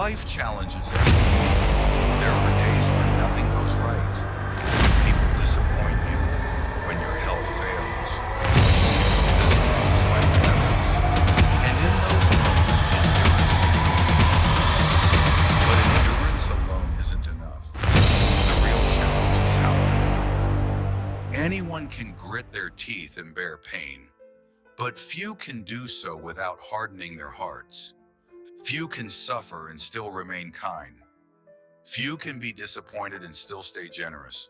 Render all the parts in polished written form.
Life challenges everyone. There are days when nothing goes right. People disappoint you when your health fails. Physically despite your efforts. And in those moments, endurance becomes necessary. But endurance alone isn't enough. The real challenge is how we endure. Anyone can grit their teeth and bear pain, but few can do so without hardening their hearts. Few can suffer and still remain kind. Few can be disappointed and still stay generous.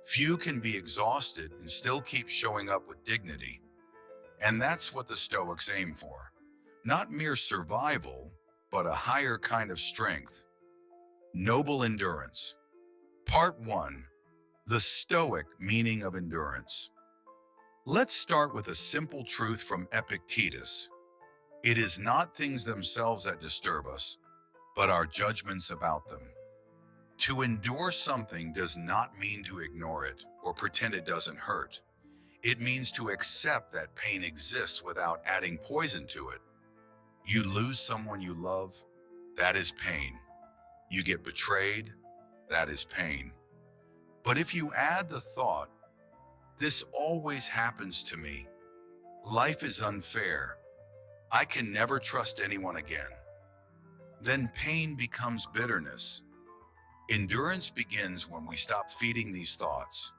Few can be exhausted and still keep showing up with dignity. And that's what the Stoics aim for. Not mere survival, but a higher kind of strength. Noble endurance. Part 1. The Stoic meaning of endurance. Let's start with a simple truth from Epictetus. It is not things themselves that disturb us, but our judgments about them. To endure something does not mean to ignore it or pretend it doesn't hurt. It means to accept that pain exists without adding poison to it. You lose someone you love, that is pain. You get betrayed, that is pain. But if you add the thought, this always happens to me, life is unfair, I can never trust anyone again, then pain becomes bitterness. Endurance begins when we stop feeding these thoughts,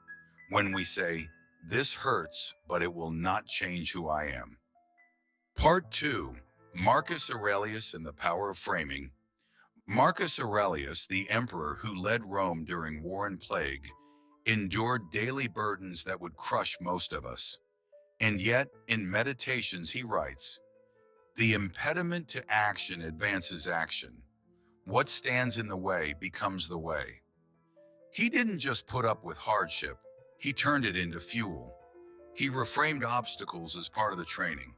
when we say, this hurts, but it will not change who I am. Part 2. Marcus Aurelius and the Power of Framing. Marcus Aurelius, the emperor who led Rome during war and plague, endured daily burdens that would crush most of us. And yet, in Meditations, he writes, the impediment to action advances action. What stands in the way becomes the way. He didn't just put up with hardship, he turned it into fuel. He reframed obstacles as part of the training.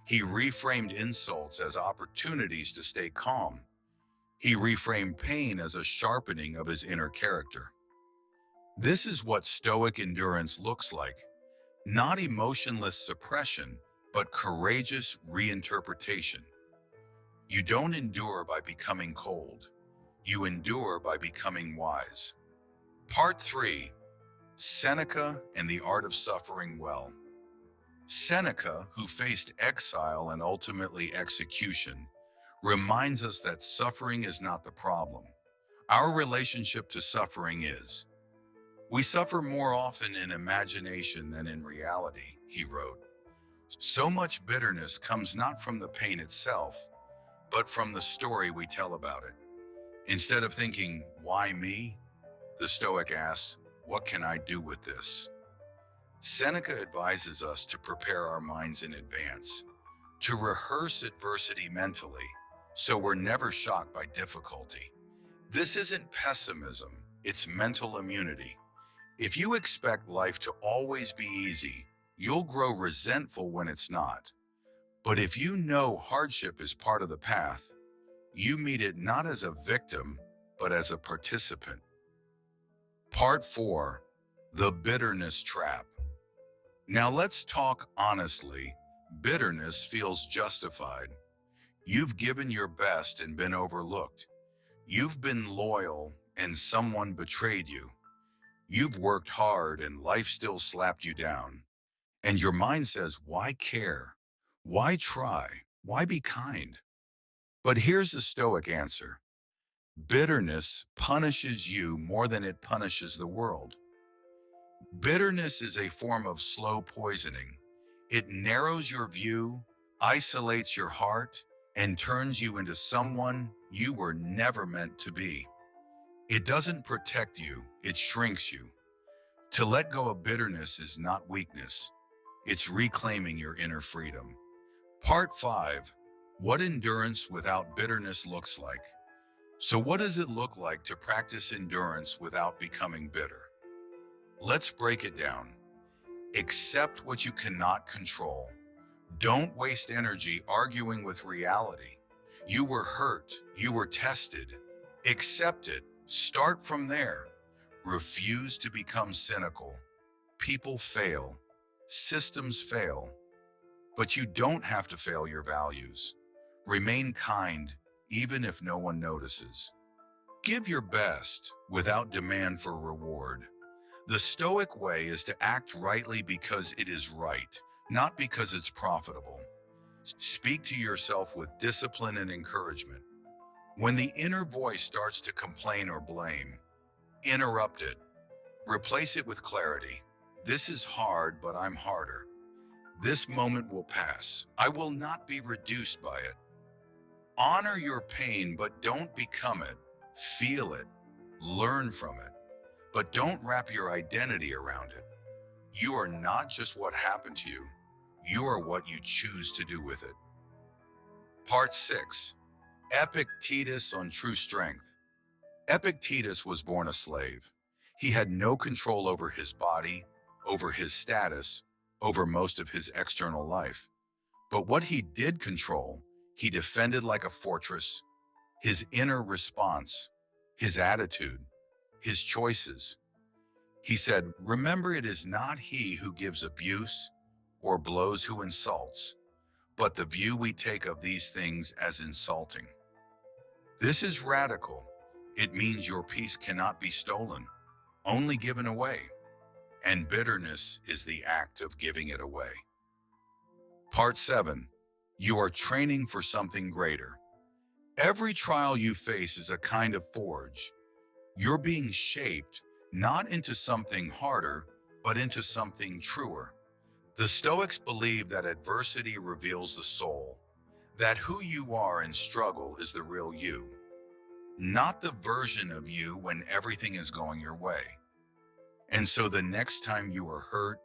He reframed insults as opportunities to stay calm. He reframed pain as a sharpening of his inner character. This is what Stoic endurance looks like. Not emotionless suppression, but courageous reinterpretation. You don't endure by becoming cold. You endure by becoming wise. Part 3. Seneca and the Art of Suffering Well. Seneca, who faced exile and ultimately execution, reminds us that suffering is not the problem. Our relationship to suffering is. We suffer more often in imagination than in reality, he wrote. So much bitterness comes not from the pain itself, but from the story we tell about it. Instead of thinking, why me? The Stoic asks, what can I do with this? Seneca advises us to prepare our minds in advance, to rehearse adversity mentally, so we're never shocked by difficulty. This isn't pessimism, it's mental immunity. If you expect life to always be easy, you'll grow resentful when it's not. But if you know hardship is part of the path, you meet it not as a victim, but as a participant. Part 4. The Bitterness Trap. Now let's talk honestly. Bitterness feels justified. You've given your best and been overlooked. You've been loyal and someone betrayed you. You've worked hard and life still slapped you down. And your mind says, why care? Why try? Why be kind? But here's the Stoic answer. Bitterness punishes you more than it punishes the world. Bitterness is a form of slow poisoning. It narrows your view, isolates your heart, and turns you into someone you were never meant to be. It doesn't protect you, it shrinks you. To let go of bitterness is not weakness. It's reclaiming your inner freedom. Part 5. What endurance without bitterness looks like. So what does it look like to practice endurance without becoming bitter? Let's break it down. Accept what you cannot control. Don't waste energy arguing with reality. You were hurt. You were tested. Accept it. Start from there. Refuse to become cynical. People fail. Systems fail. But you don't have to fail your values. Remain kind, even if no one notices. Give your best without demand for reward. The Stoic way is to act rightly because it is right, not because it's profitable. Speak to yourself with discipline and encouragement. When the inner voice starts to complain or blame, interrupt it. Replace it with clarity. This is hard, but I'm harder. This moment will pass. I will not be reduced by it. Honor your pain, but don't become it. Feel it. Learn from it. But don't wrap your identity around it. You are not just what happened to you. You are what you choose to do with it. Part 6. Epictetus on true strength. Epictetus was born a slave. He had no control over his body, over his status, over most of his external life. But what he did control, he defended like a fortress. His inner response, his attitude, his choices. He said, "Remember, it is not he who gives abuse or blows who insults, but the view we take of these things as insulting." This is radical. It means your peace cannot be stolen, only given away. And bitterness is the act of giving it away. Part 7. You are training for something greater. Every trial you face is a kind of forge. You're being shaped not into something harder, but into something truer. The Stoics believe that adversity reveals the soul, that who you are in struggle is the real you, not the version of you when everything is going your way. And so the next time you are hurt,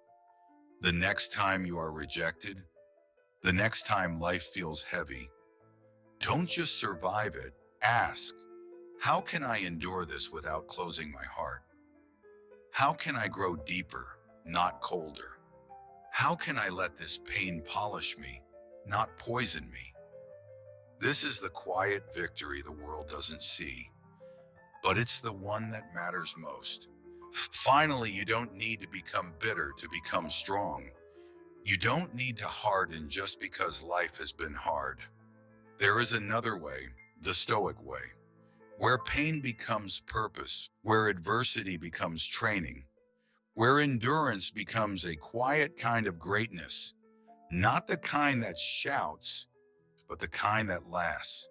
the next time you are rejected, the next time life feels heavy, don't just survive it. Ask, how can I endure this without closing my heart? How can I grow deeper, not colder? How can I let this pain polish me, not poison me? This is the quiet victory the world doesn't see, but it's the one that matters most. Finally, you don't need to become bitter to become strong. You don't need to harden just because life has been hard. There is another way, the Stoic way, where pain becomes purpose, where adversity becomes training, where endurance becomes a quiet kind of greatness, not the kind that shouts, but the kind that lasts.